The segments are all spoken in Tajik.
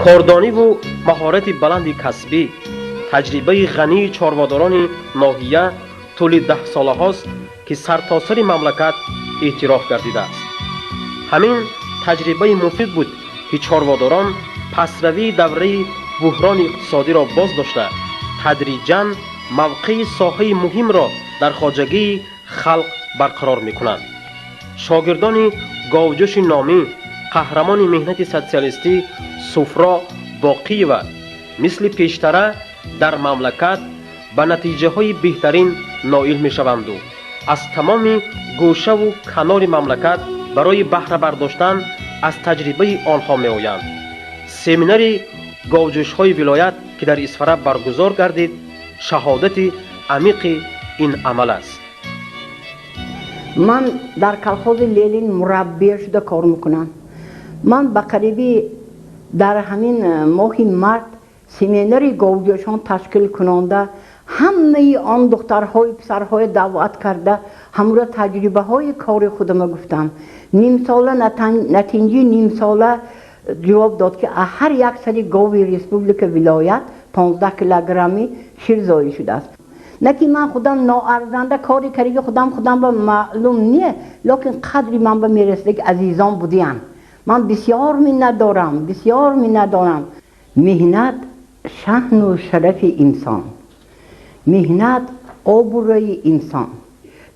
кордониву маҳорати баланди касбӣ, таҷрибаи ғании чорвадорони ноҳия тӯли 10 солаҳост, ки сартосари мамлакат эътироф гардидааст. ҳамин таҷрибаи муфид буд, ки чорвадорон пасравии давраи буҳрони иқтисодиро боз дошта, тадриҷан мавқеи соҳаи муҳимро дар хоҷагии халқ барқарор мекунанд. шогирдони говҷӯши номӣ, қаҳрамони меҳнати социалистӣ суфро боқиева мисли пештара дар мамлакат ба натиҷаҳои беҳтарин ноил мешаванду аз тамоми гӯшаву канори мамлакат барои баҳра бардоштан аз таҷрибаи онҳо меоянд. семинари говҷӯшҳои вилоят, ки дар Исфара баргузор гардид, шаҳодати амиқи ин амал аст. من در کلخوز لیلین مربی شده کار میکنم. من با قریبی در همین ماه مارت سمیناری گوجهشان تشکیل کننده همه آن دخترهای پسرهای دعوت کرده همراه تجربه های کار خودم گفتم. نیم ساله نتیجه نیم ساله جواب داد که هر یک سری گاوی ریسپوبلیک ولایت 15 کیلوگرمی شیر ضایع شده است. نه که من خودم ناارزنده کاری کردم، خودم به معلوم نیه، لیکن قدری من به میرسه که عزیزان بودیم. من بسیار منت دارم. مهنت شأن و شرف انسان، مهنت آبروی انسان.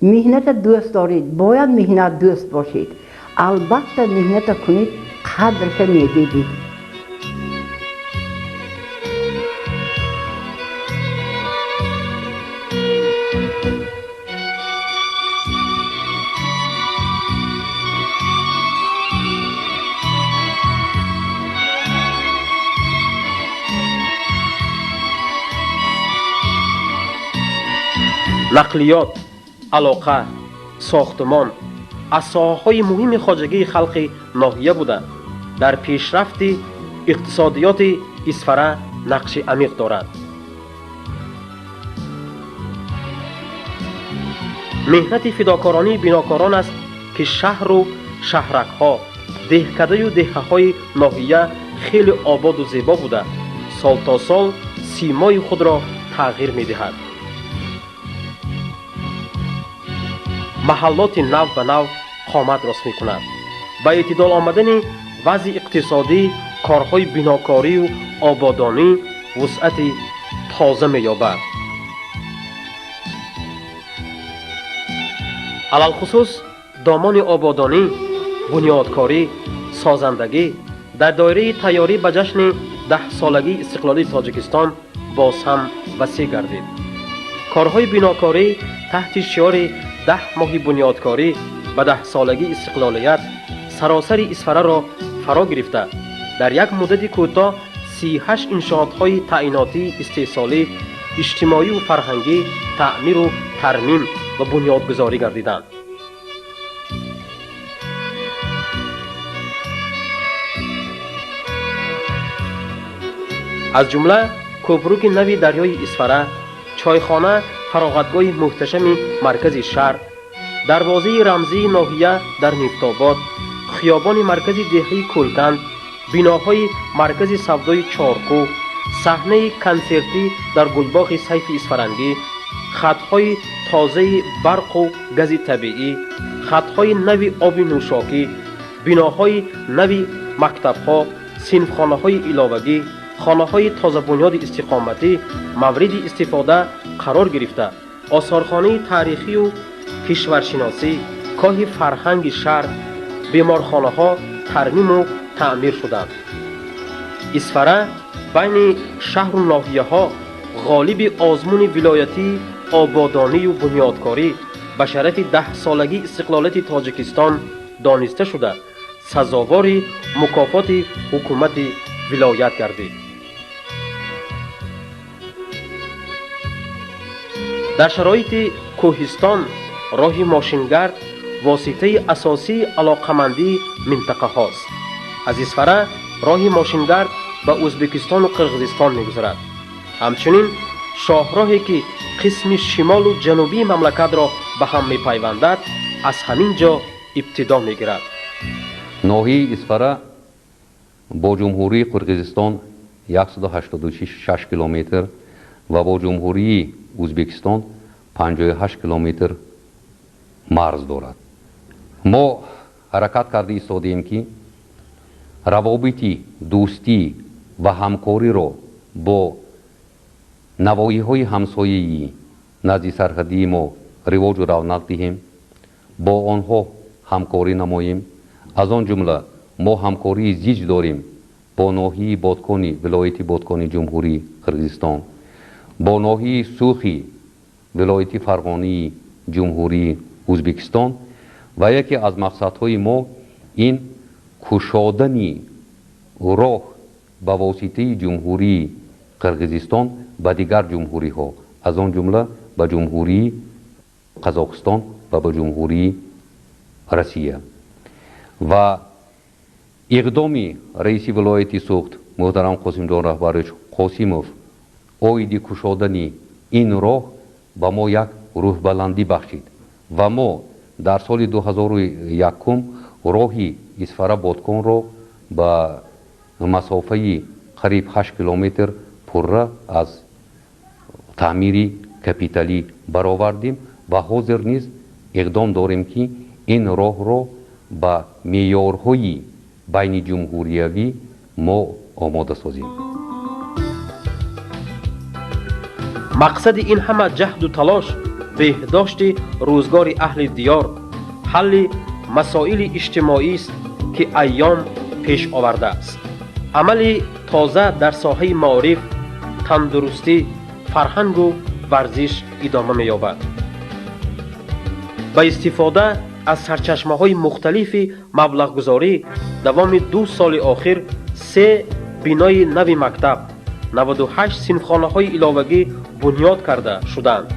مهنت دوست دارید، باید مهنت دوست باشید. البته مهنت کنید، قدرش میدیدید. нақлиёт, алоқа, сохтмон аз соҳаҳои муҳими хоҷагии халқи ноҳия буда дар пешрафти иқтисодиёти Исфара нақши амиқ дорад. меҳнати фидокоронии бинокорон аст, ки шаҳру шаҳракҳо, деҳкадаю деҳқаҳои ноҳия хеле ободу зебо буда сол то сол симои худро тағйир медиҳад. маҳаллоти нав ба нав қомат рост мекунад. ба эътидол омадани вазъи иқтисодӣ корҳои бинокорию ободонӣ вусъати тоза меёбад. алалхусус домони ободонӣ, бунёдкорӣ, созандагӣ дар доираи тайёрӣ ба ҷашни 10-солагии истиқлолии Тоҷикистон боз ҳам васеъ гардид. корҳои бинокорӣ таҳти шиёри 10 моҳи бунёдкорӣ ба 10-солагии истиқлолият саросари Исфараро фаро гирифта, дар як муддати кӯтоҳ 38 иншоотҳои таъинотии истеҳсолӣ, иҷтимоиву фарҳангӣ таъмиру тармим ва бунёдгузорӣ гардиданд. аз ҷумла кӯпруки нави дарёи Исфара, чойхона, фароғатгоҳи муҳташами маркази шаҳр, дарвозаи рамзии ноҳия дар Нифтобод, хиёбони маркази деҳаи Кӯлканд, биноҳои маркази савдои Чоркӯ, саҳнаи консертӣ дар гулбоғи Сайфи Исфарангӣ, хатҳои тозаи барқу гази табиӣ, хатҳои нави оби нӯшокӣ, биноҳои нави мактабҳо, синфхонаҳои иловагӣ, хонаҳои тозабунёди истиқоматӣ мавриди истифода қарор гирифта, осорхонаи таърихию кишваршиносӣ, коҳи фарҳанги шаҳр, беморхонаҳо тармиму таъмир шуданд. Исфара байни шаҳру ноҳияҳо ғолиби озмуни вилоятии ободонию бунёдкорӣ ба шарафи 10-солагии истиқлолияти Тоҷикистон дониста шуда, сазовори мукофоти ҳукумати вилоят гардид. дар шароити кӯҳистон роҳи мошингард воситаи асосии алоқамандии минтақаҳост. аз Исфара роҳи мошингард ба Ӯзбекистону Қирғизистон мегузарад. ҳамчунин шоҳроҳе ки қисми шимолу ҷанубии мамлакатро ба ҳам мепайвандад, аз ҳамин ҷо ибтидо мегирад. ноҳияи Исфара با جمهوری قرقیزستان 186 کیلومتر و با جمهوری ازبکستان 58 کیلومتر مرز دارد. ما حرکت کرده ایستادیم که روابطی دوستی و همکاری را با نواحی‌های همسایه‌ای نزد سرحدی ما رواج و رونق دهیم، با آنها همکاری نماییم. از آن جمله ما همکاری زیج داریم با ناحیه بادکنی ولایت بادکنی جمهوری قرقیزستان، با ناحیه سوخی ولایت فرغانی جمهوری ازبکستان و یکی از مقصدهای ما این کشادنی راه به واسطه جمهوری قرقیزستان به دیگر جمهوری ها، از آن جمله به جمهوری قزاقستان و به جمهوری روسیه. و اقدام رئیس ولایت سوخت محترم قاسم جان رهبر قاسمов اویدی کشادنی این راه به ما یک روح بلندی بخشید و ما در سال 2001 راهی اسفره بادکن را به مسافه قریب 8 کیلومتر پره از تعمیر کپیتالی برآوردیم و حاضر نیز اقدام داریم که این راه را به معیارهای بین جمهوریوی ما آماده سازیم. مقصد این همه جهد و تلاش بهداشت روزگار اهل دیار، حل مسائل اجتماعی است که ایام پیش آورده است. عمل تازه در ساحه معارف، تندرستی، فرهنگ و ورزش ادامه می‌یابد. با استفاده از سرچشمه‌های مختلف مبلغ گذاری دوام 2 سال آخر 3 بینای نوی مکتب، 98 صنفخانه‌های علاوگی بنیاد کرده شدند.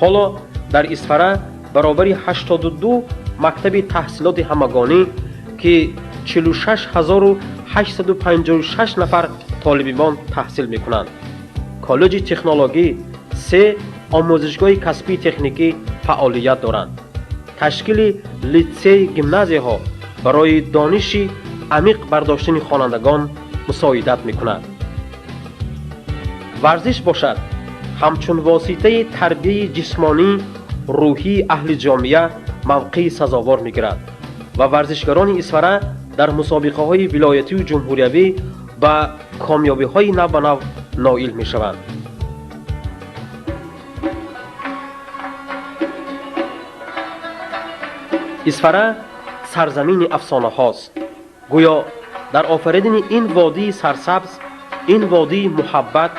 حالا در اسفره برابر 82 مکتب تحصیلات همگانی که 46856 نفر طالبان تحصیل می‌کنند. کالج تکنولوژی 3 آموزشگاه کسبی تکنیکی فعالیت دارند. تشکیل لیتسه گیمنازی‌ها برای دانش عمیق برداشتن خوانندگان مساعدت می‌کند. ورزش باشد همچون واسطه تربیت جسمانی روحی اهل جامعه موقع سزاوار می‌گیرد و ورزشکاران اسفره در مسابقه‌های ولایتی و جمهوریوی با کامیابی‌های نو به نو نائل می‌شوند. اسفره سرزمین افسانه هاست. گویا در آفریدن این وادی سرسبز، این وادی محبت،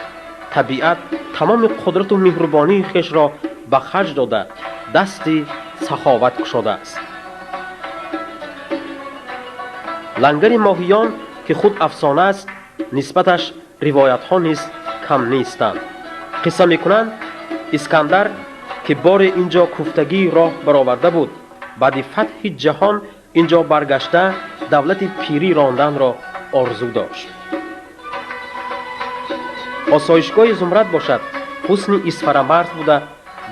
طبیعت تمام قدرت و مهربانی خیش را به خرج داده دستی سخاوت گشاده است. لنگر ماهیان که خود افسانه است، نسبتش روایت ها نیز کم نیستند. قصه میکنند اسکندر که بار اینجا کوفتگی راه برآورده بود، بعد فتح جهان اینجا برگشته دولت پیری راندن را آرزو داشت. آسایشگاه زمرد باشد حسن اسفره مرز بوده،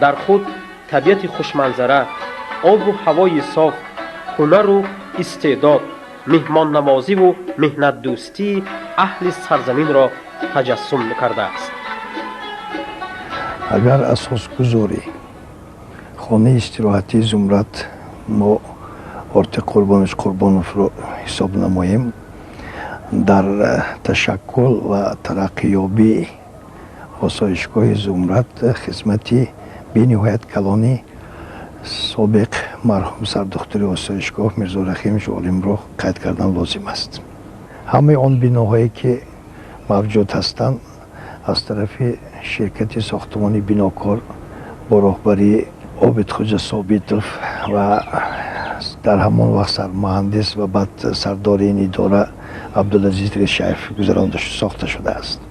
در خود طبیعت خوشمنظره، آب و هوای صاف، هنر و استعداد، مهمان نوازی و مهنت دوستی اهل سرزمین را تجسم کرده است. اگر اساس گذاری خانه استراحتی زمرد ما ارت قربانش قربانوف رو حساب نماییم، در تشکل و ترقیابی آسایشگاه زمرد خدمتی بینهایت کلانی سابق مرحوم سردختر آسایشگاه میرزا رحیم جالم را قید کردن لازم است. همه آن بناهایی که موجود هستند از طرف شرکت ساختمانی بناکار با راهبری عابد خوجا ثابتوف و در همان وقت سرمهندس و بعد سردار این اداره عبدالعزیز شیف گذرانده ساخته شده است.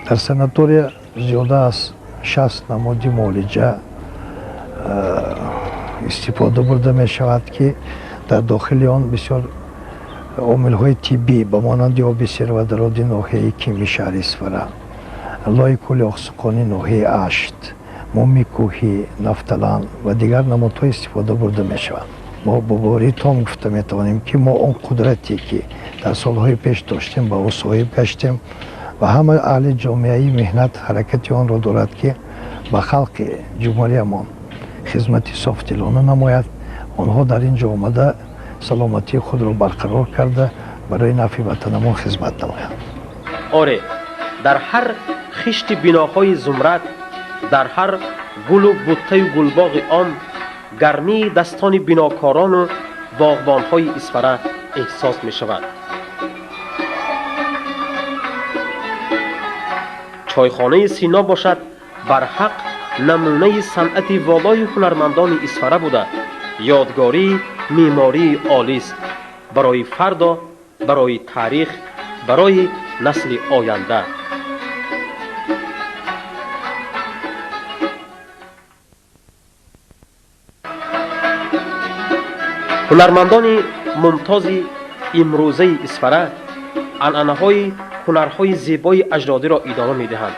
در سناتوری زیاده از 60 نماد معالجه استفاده برده می شود که در داخل آن بسیار عامل های طبی به مانند آب ثروت‌رود ناحیه کیمی شهر اسفره، لای کل اقسقانی ناحیه اشت، مومی کوهی، نفتالان و دیگر نمادهای استفاده برده می شود. ما با باریتون گفته میتوانیم که ما اون قدرتی که در سالهای پیش داشتیم با او صاحب گشتیم و همه اهل جامعه مهنت حرکتی آن را دارد که به خلق جمهوری ما خدمت صافدلانه نماید. آنها در اینجا آمده سلامتی خود را برقرار کرده برای نفع وطن ما خدمت نماید. آره، در هر خشت بناهای زمرد، در هر گل و بوته و گلباغ آن، گرمی دستان بناکاران و باغبانهای اسفره احساس می شود. چایخانه سینا باشد بر حق نمونه صنعت والای هنرمندان اسفره بوده. یادگاری معماری عالی است برای فردا، برای تاریخ، برای نسل آینده. هنرمندان ممتاز امروزه اسفره عنعنه‌های هنرهای زیبای اجدادی را ادامه می‌دهند.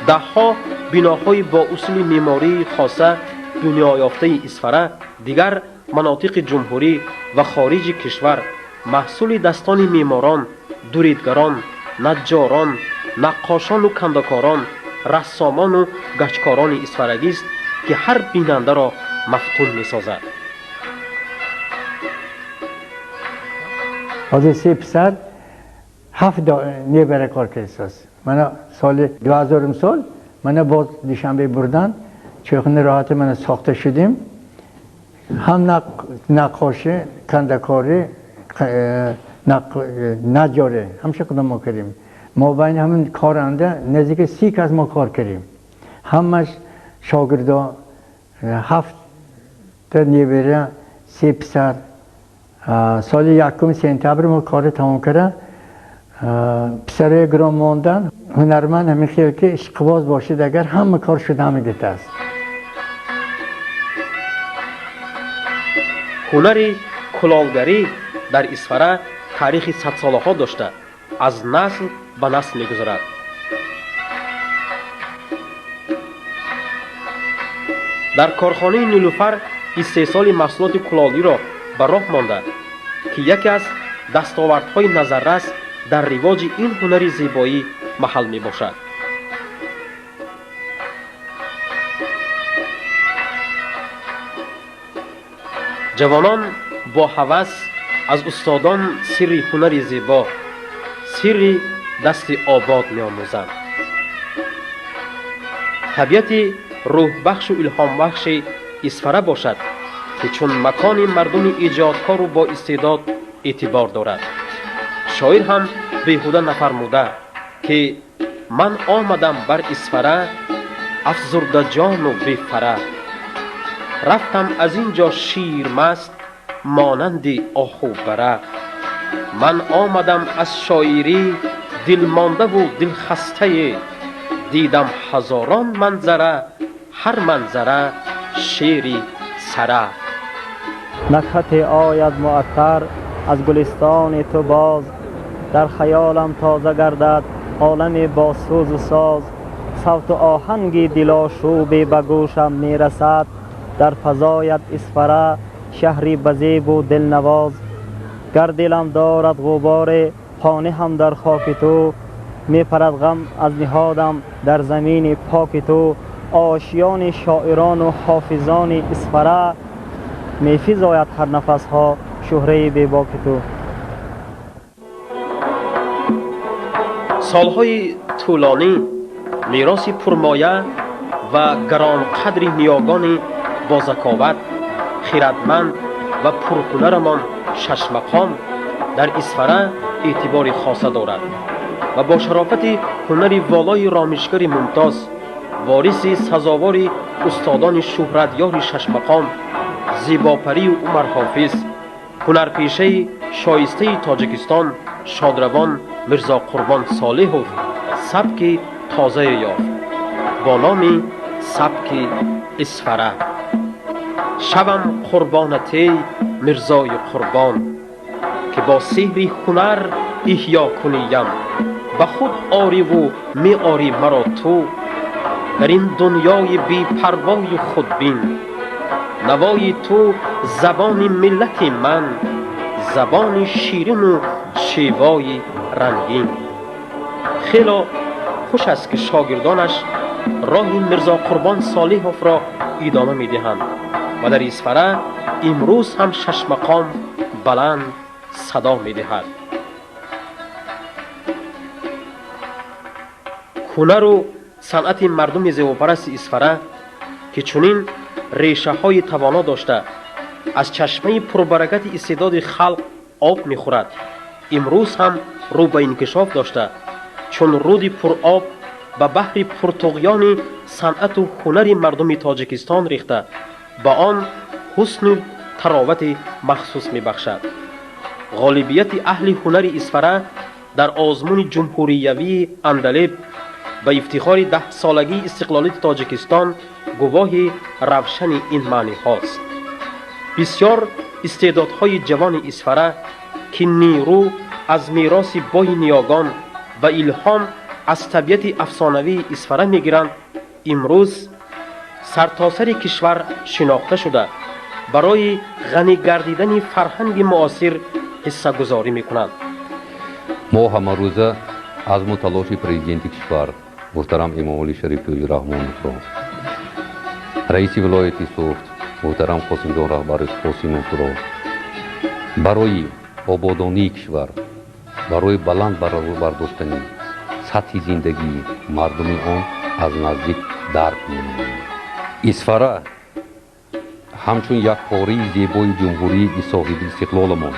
ده‌ها بناهای با اصول معماری خاصه دنیا یافته اسفره دیگر مناطق جمهوری و خارج کشور محصول دستان معماران، دوریدگران، نجاران، نقاشان و کندکاران، رسامان و گچکاران اسفرگی است که هر بیننده را مفتون می‌سازد. حاضر 3 پسر 7 نیبره کار کرد. من سال 2000 سال من باز دوشنبه بردن چایخانه راحت من ساخته شدیم. هم نقاشی، کندکاری، نجاره همشه کدام ما کردیم. ما بین همین کارنده نزدیک 30 کس ما کار کردیم. همش شاگردا 7 نیبره 3 پسر. سال 1 سپتامبر ما کار تمام کرده. پسر گرام ماندن هنرمند همین خیلی که عشقباز باشید اگر همه کار شده همه گیته است. هنر کلاهگری در اسفره تاریخ 100 ساله ها داشته، از نسل به نسل می‌گذرد. در کارخانه نیلوفر استحصال محصولات کلاهی را به راه مانده که یکی از دستاوردهای نظررس در رواج این هنر زیبایی محل می باشد. جوانان با هوس از استادان سر هنر زیبا، سر دست آباد می آموزند. طبیعت روح بخش و الهام بخش اسفره باشد که چون مکان مردم ایجادکار و با استعداد اعتبار دارد. شاعر هم بیهوده نفرموده که من آمدم بر اسفره افزرده جان و بیفره، رفتم از اینجا شیر مست مانند آهو بره. من آمدم از شاعری دل مانده و دل خسته، دیدم هزاران منظره هر منظره شعری سره. نکهت آید معطر از گلستان تو باز، در خیالم تازه گردد عالم با سوز و ساز. صوت آهنگی دلاشوبی به گوشم میرسد، در فضایت اسفره شهری بزیب و دلنواز. گر دلم دارد غبار خانه هم در خاک تو، میپرد غم از نهادم در زمین پاک تو. آشیان شاعران و حافظان اسفره، میفزاید هر نفس ها شهره بیباک تو. سالهای طولانی میراث پرمایه و گرانقدر نیاگان با ذکاوت، خردمند و پرهنرمان شش مقام در اسفره اعتبار خاصه دارد و با شرافت هنر والای رامشگر ممتاز، وارث سزاوار استادان شهرتیار شش مقام، زیباپری و عمر حافظ، هنرپیشه شایسته تاجیکستان شادروان میرزا قربان صالحوف سبک تازه یافت با نام سبک اسفره. شبم قربانتی میرزای قربان، که با سحر هنر احیا کنیم به خود آری و می آری مرا تو. در این دنیای بی پروای خودبین. نوای تو زبان ملت من، زبان شیرین و شیوای رنگین. خیلی خوش است که شاگردانش راه میرزا قربان صالحوف را ادامه میدهند و در اسفره امروز هم شش مقام بلند صدا میدهد. هنر و صنعت مردم زیباپرست اسفره که چنین ریشه های توانا داشته از چشمه پربرکت استعداد خلق آب میخورد، امروز هم رو به انکشاف داشته، چون رود پر آب به بحر پرطغیان صنعت و هنر مردم تاجیکستان ریخته، با آن حسن و تراوت مخصوص میبخشد. غالبیت اهل هنر اسفره در آزمون جمهوریوی اندلب به افتخار 10 سالگی استقلالیت تاجیکستان گواه روشن این معنی هاست. بسیار استعدادهای جوان اسفره که نیرو از میراث بای نیاگان و الهام از طبیعت افسانوی اسفره میگیرند، امروز سرتاسر کشور شناخته شده برای غنی گردیدن فرهنگ معاصر حصه گذاری میکنند. ما همه روزه از تلاش پرزیدنت کشور محترم امامعلی شریف رحمانوف را، رئیس ولایت سوخت محترم قاسم جان رهبر قاسموف را برای آبادانی کشور، برای بلند برداشتن سطح زندگی مردم آن از نزدیک درک می‌نماییم. اسفره همچون یک پاره زیبای جمهوری صاحب استقلالمان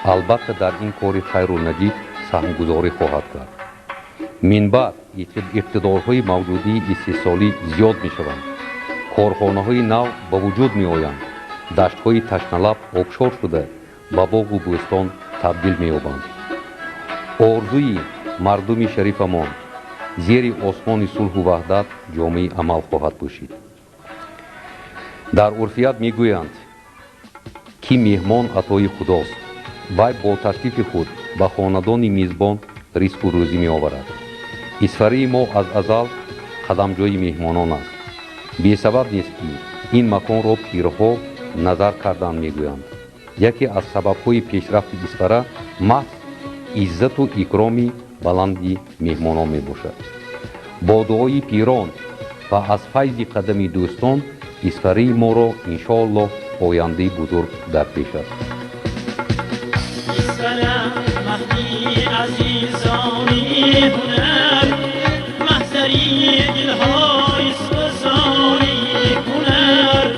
البته در این کار خیر و ندید سهمگذاری خواهد کرد. من بعد اقتدارهای موجودی استحصالی زیاد می‌شوند، کارخانه‌های نو به وجود می‌آیند، دشت‌های تشنه‌لب آبشار شده به باغ و بوستان تبدیل می‌یابند. آرزوی مردم شریفمان زیر آسمان صلح و وحدت جامعه عمل خواهد پوشید. در عرفیت میگویند که مهمان عطای خداست، وی با تشریف خود به خاندان میزبان رزق و روزی میآورد. اسفره ما از ازل قدمجوی مهمانان است. بی سبب نیست که این مکان را پیرها نظر کردن میگویند. یکی از سبب‌های پیشرفت اسفره محض عزت و اکرام بلندی مهمانان میباشد. با دعای پیران و از فیض قدم دوستان اسفره ما را انشاءالله آینده بزرگ در پیش است. اسفره مهدی عزیزانی هنر، محضری دلهای سوزانی هنر،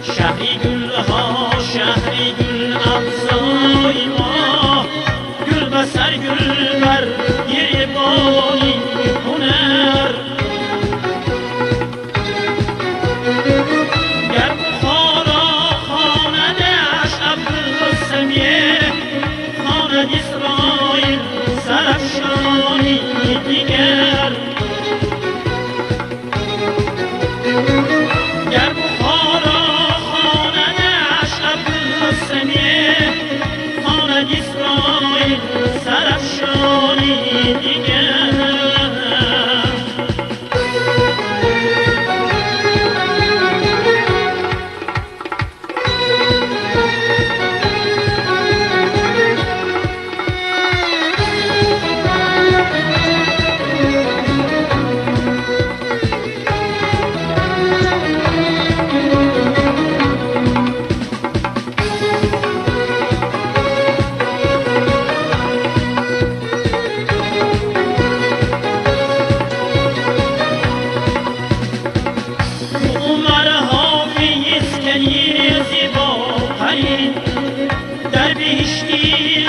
شهری گلها شهری گل افزای ما، گل به سر گل بر گریبانی هنر. گر بخارا خاندش عبدالسمیه، خاند اسرائیل سرافشانی دیگر. گر بخارا خاندش عبدالسمیه، خاند اسرائیل سرافشانی دیگر. عمر حافظ که زیبا پرید در بهشتی